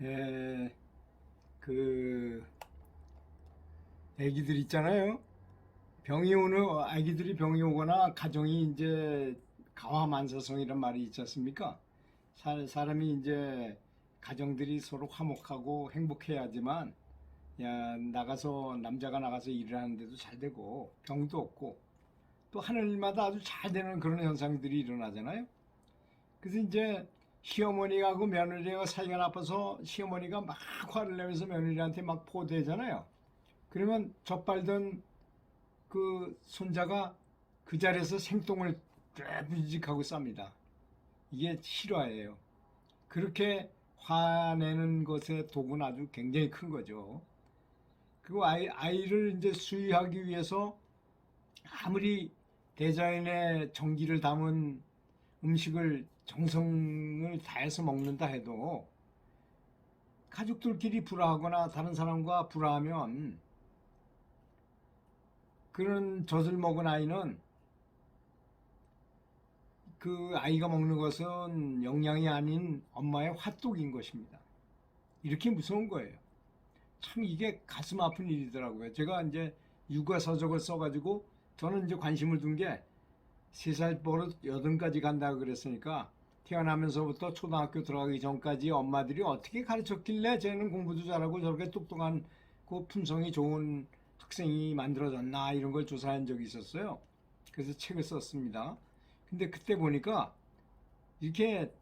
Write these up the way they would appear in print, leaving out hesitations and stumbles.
예, 그 아기들 있잖아요. 아기들이 병이 오거나 가정이 이제 가화만사성이란 말이 있지 않습니까? 사람이 이제 가정들이 서로 화목하고 행복해야지만 남자가 나가서 일을 하는데도 잘 되고 병도 없고 또 하는 일마다 아주 잘 되는 그런 현상들이 일어나잖아요. 그래서 이제 시어머니하고 며느리가 사이가 나빠서 시어머니가 막 화를 내면서 며느리한테 막 포대잖아요. 그러면 젖발던 그 손자가 그 자리에서 생똥을 쫙부직하고 쌉니다. 이게 실화예요. 그렇게 화내는 것의 독은 아주 굉장히 큰 거죠. 그 아이를 이제 수유하기 위해서 아무리 대자연의 정기를 담은 음식을 정성을 다해서 먹는다 해도 가족들끼리 불화하거나 다른 사람과 불화하면 그런 젖을 먹은 아이는 그 아이가 먹는 것은 영양이 아닌 엄마의 화독인 것입니다. 이렇게 무서운 거예요. 참 이게 가슴 아픈 일이더라고요. 제가 이제 육아서적을 써가지고 저는 이제 관심을 둔 게 3살 버릇 8까지 간다고 그랬으니까 태어나면서부터 초등학교 들어가기 전까지 엄마들이 어떻게 가르쳤길래 쟤는 공부도 잘하고 저렇게 똑똑한 그 품성이 좋은 학생이 만들어졌나 이런 걸 조사한 적이 있었어요. 그래서 책을 썼습니다. 근데 그때 보니까 이렇게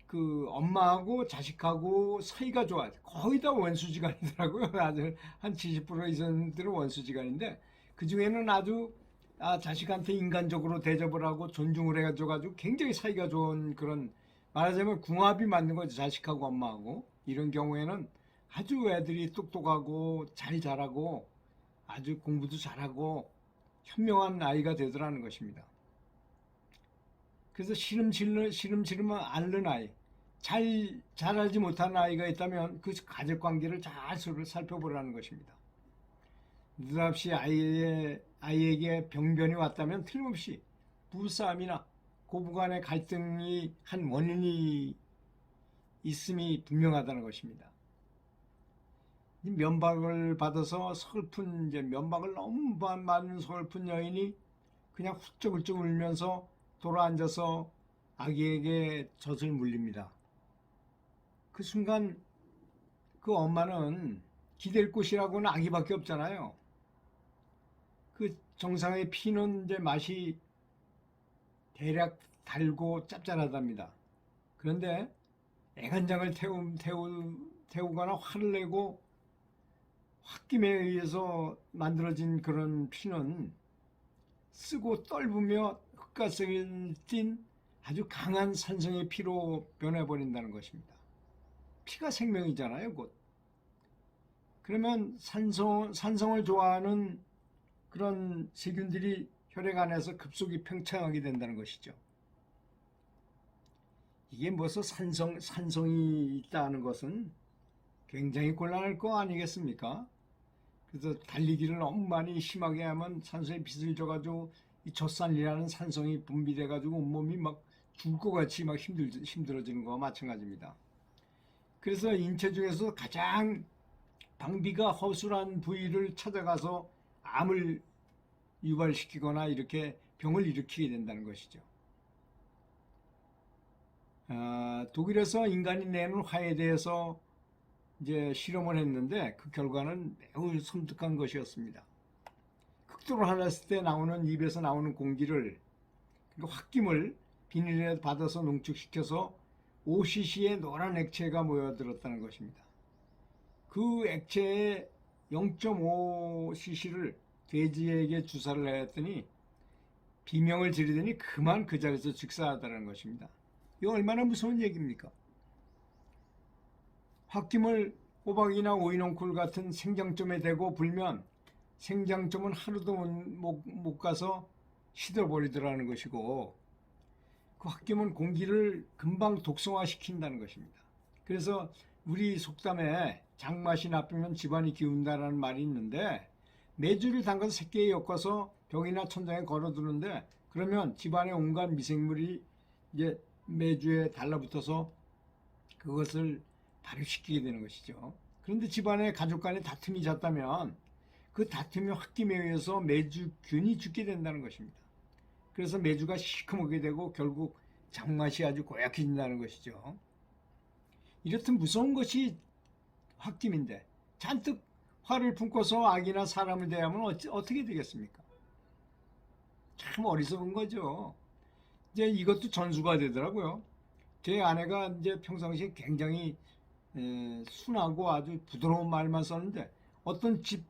그 엄마하고 자식하고 사이가 좋아. 거의 다 원수지간이더라고요. 아주 한 70% 이상들은 원수지간인데 그 중에는 아주 자식한테 인간적으로 대접을 하고 존중을 해가지고 굉장히 사이가 좋은 그런 말하자면 궁합이 맞는 거죠. 자식하고 엄마하고. 이런 경우에는 아주 애들이 똑똑하고 잘 자라고 아주 공부도 잘하고 현명한 아이가 되더라는 것입니다. 그래서 시름시름 앓는 아이, 잘 알지 못하는 아이가 있다면 그 가족 관계를 잘 살펴보라는 것입니다. 느닷없이 아이에게 병변이 왔다면 틀림없이 부부싸움이나 고부간의 갈등이 한 원인이 있음이 분명하다는 것입니다. 면박을 받아서 면박을 너무 많은 서글픈 여인이 그냥 훌쩍훌쩍 울면서 돌아앉아서 아기에게 젖을 물립니다. 그 순간 그 엄마는 기댈 곳이라고는 아기밖에 없잖아요. 그 정상의 피는 이제 맛이 대략 달고 짭짤하답니다. 그런데 애간장을 태우거나 화를 내고 홧김에 의해서 만들어진 그런 피는 쓰고 떫으며 흑가성을 띤 아주 강한 산성의 피로 변해버린다는 것입니다. 피가 생명이잖아요, 곧. 그러면 산성을 좋아하는 그런 세균들이 혈액 안에서 급속히 팽창하게 된다는 것이죠. 이게 무슨 산성이 있다는 것은 굉장히 곤란할 거 아니겠습니까? 그래서 달리기를 너무 많이 심하게 하면 산소에 빚을 져가지고 이 젖산이라는 산성이 분비돼가지고 온몸이 막 죽을 것 같이 막 힘들어지는 거와 마찬가지입니다. 그래서 인체 중에서 가장 방비가 허술한 부위를 찾아가서 암을 유발시키거나 이렇게 병을 일으키게 된다는 것이죠. 독일에서 인간이 내는 화에 대해서 이제 실험을 했는데 그 결과는 매우 섬뜩한 것이었습니다. 극도로 화났을 때 나오는 입에서 나오는 공기를 그러니까 홧김을 비닐에 받아서 농축시켜서 5cc의 노란 액체가 모여들었다는 것입니다. 그 액체의 0.5cc를 돼지에게 주사를 했더니 비명을 지르더니 그만 그 자리에서 즉사하다는 것입니다. 이거 얼마나 무서운 얘기입니까? 홧김을 호박이나 오이넝쿨 같은 생장점에 대고 불면 생장점은 하루도 못 가서 시들어버리더라는 것이고 그 홧김은 공기를 금방 독성화시킨다는 것입니다. 그래서 우리 속담에 장맛이 나쁘면 집안이 기운다라는 말이 있는데 메주를 담가서 새끼에 엮어서 벽이나 천장에 걸어두는데 그러면 집안의 온갖 미생물이 이제 메주에 달라붙어서 그것을 발효시키게 되는 것이죠. 그런데 집안에 가족 간에 다툼이 잦다면 그 다툼이 홧김에 의해서 메주균이 죽게 된다는 것입니다. 그래서 메주가 시커멓게 되고 결국 장맛이 아주 고약해진다는 것이죠. 이렇듯 무서운 것이 홧김인데 잔뜩 화를 품고서 악이나 사람을 대하면 어떻게 되겠습니까? 참 어리석은 거죠. 이제 이것도 전수가 되더라고요. 제 아내가 이제 평상시에 굉장히 순하고 아주 부드러운 말만 썼는데 어떤 집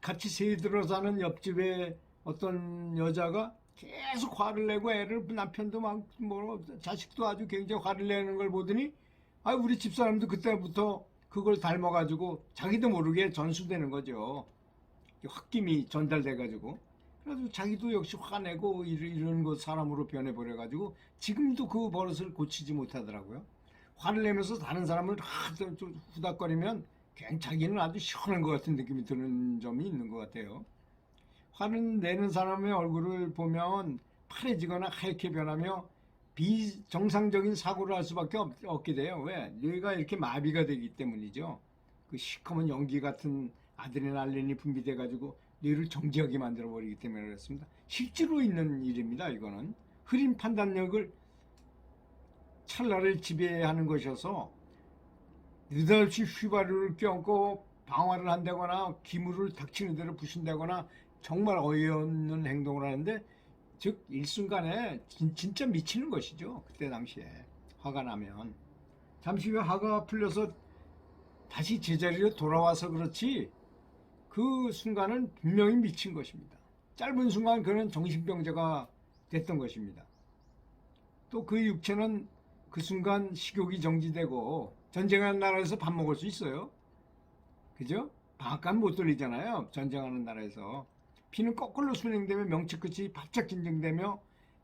같이 새들어 사는 옆집에 어떤 여자가 계속 화를 내고 애를 남편도 막 뭐 자식도 아주 굉장히 화를 내는 걸 보더니 아 우리 집사람도 그때부터 그걸 닮아가지고 자기도 모르게 전수되는 거죠. 홧김이 전달돼가지고 그래서 자기도 역시 화내고 이런 거 사람으로 변해버려가지고 지금도 그 버릇을 고치지 못하더라고요. 화를 내면서 다른 사람을 좀 후닥거리면 그냥 자기는 아주 시원한 것 같은 느낌이 드는 점이 있는 것 같아요. 화를 내는 사람의 얼굴을 보면 파래지거나 하얗게 변하며 비정상적인 사고를 할 수밖에 없게 돼요. 왜? 뇌가 이렇게 마비가 되기 때문이죠. 그 시커먼 연기 같은 아드레날린이 분비돼가지고 뇌를 정지하게 만들어버리기 때문에 그렇습니다. 실제로 있는 일입니다. 이거는 흐린 판단력을 찰나를 지배하는 것이어서 느닷없이 휘발유를 껴안고 방화를 한다거나 기물을 닥치는 대로 부신다거나 정말 어이없는 행동을 하는데 즉 일순간에 진짜 미치는 것이죠. 그때 당시에 화가 나면 잠시 후에 화가 풀려서 다시 제자리로 돌아와서 그렇지 그 순간은 분명히 미친 것입니다. 짧은 순간 그는 정신병자가 됐던 것입니다. 또 그 육체는 그 순간 식욕이 정지되고 전쟁하는 나라에서 밥 먹을 수 있어요. 그죠? 방앗간 못 돌리잖아요. 전쟁하는 나라에서. 피는 거꾸로 순행되며 명치 끝이 바짝 긴장되며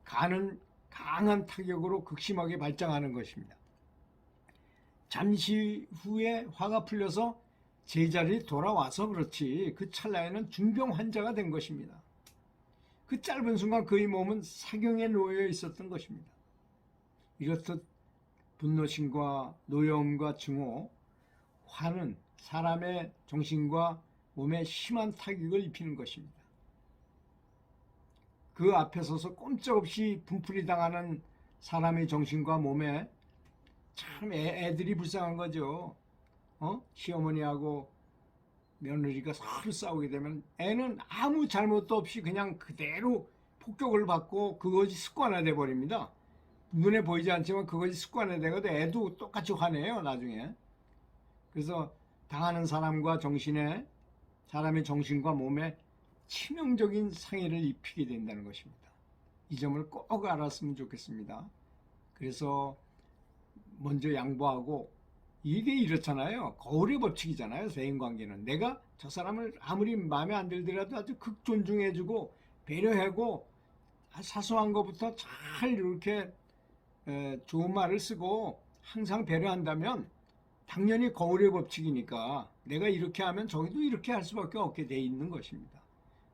간은 강한 타격으로 극심하게 발작하는 것입니다. 잠시 후에 화가 풀려서 제자리에 돌아와서 그렇지 그 찰나에는 중병 환자가 된 것입니다. 그 짧은 순간 그의 몸은 사경에 놓여 있었던 것입니다. 이렇듯 분노심과 노여움과 증오, 화는 사람의 정신과 몸에 심한 타격을 입히는 것입니다. 그 앞에 서서 꼼짝없이 분풀이 당하는 사람의 정신과 몸에 참 애들이 불쌍한 거죠. 시어머니하고 며느리가 서로 싸우게 되면 애는 아무 잘못도 없이 그냥 그대로 폭격을 받고 그것이 습관화돼 버립니다. 눈에 보이지 않지만 그것이 습관화되거든 애도 똑같이 화내요 나중에. 그래서 당하는 사람과 사람의 정신과 몸에 치명적인 상해를 입히게 된다는 것입니다. 이 점을 꼭 알았으면 좋겠습니다. 그래서 먼저 양보하고 이게 이렇잖아요. 거울의 법칙이잖아요. 대인관계는 내가 저 사람을 아무리 마음에 안 들더라도 아주 극존중해주고 배려하고 사소한 것부터 잘 이렇게 좋은 말을 쓰고 항상 배려한다면 당연히 거울의 법칙이니까 내가 이렇게 하면 저기도 이렇게 할 수밖에 없게 돼 있는 것입니다.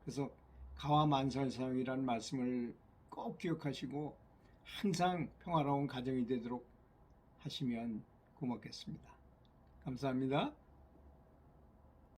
그래서 가와만살상이라는 말씀을 꼭 기억하시고 항상 평화로운 가정이 되도록 하시면 고맙겠습니다. 감사합니다.